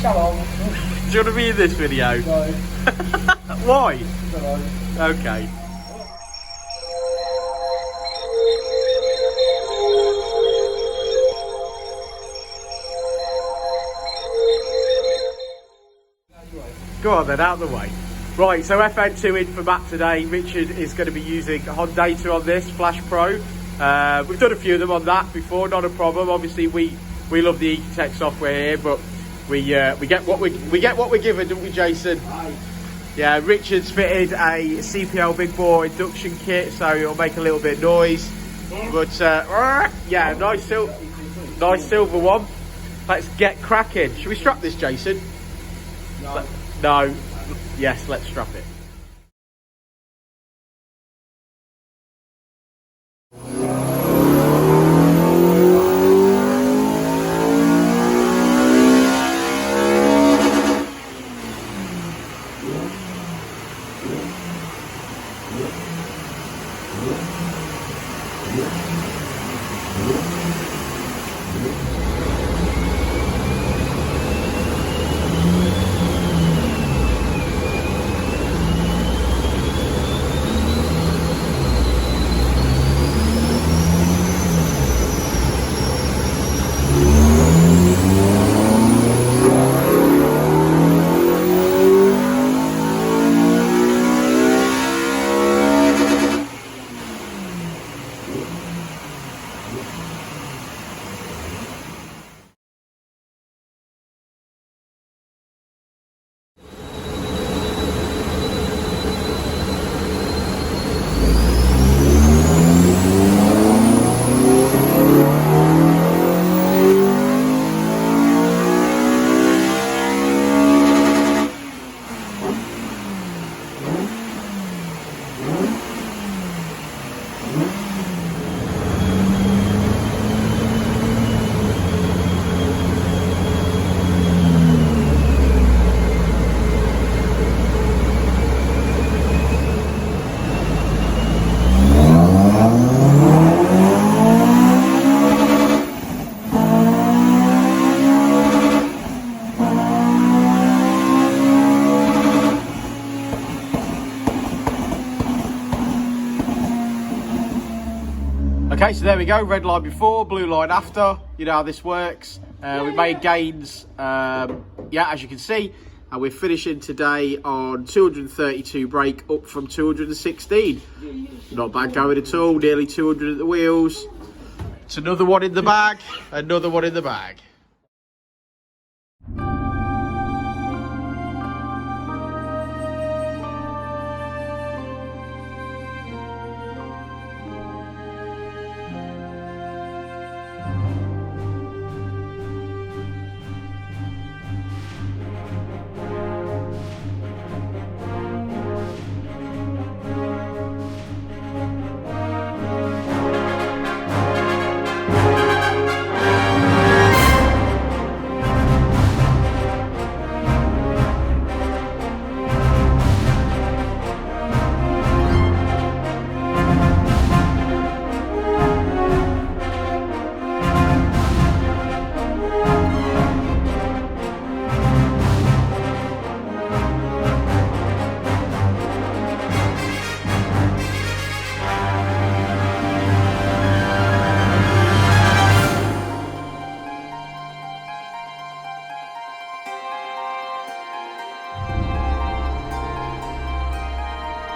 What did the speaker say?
Come on. Do you want to be in this video? No. Why? No. Okay. Go on then, out of the way. Right, so FN2 in for Matt today. Richard is going to be using Honda on this Flash Pro. We've done a few of them on that before, not a problem. Obviously, we love the Ecutek software here, but we get what we're given, don't we, Jason? Aye. Yeah, Richard's fitted a CPL big bore induction kit, so it'll make a little bit of noise. But yeah, nice silver one. Let's get cracking. Should we strap this, Jason? No. No. Yes, let's strap it. Okay, so there we go, red line before, blue line after. You know how this works. We made gains, yeah, as you can see, and we're finishing today on 232 brake, up from 216. Not bad going at all, nearly 200 at the wheels. It's another one in the bag, another one in the bag.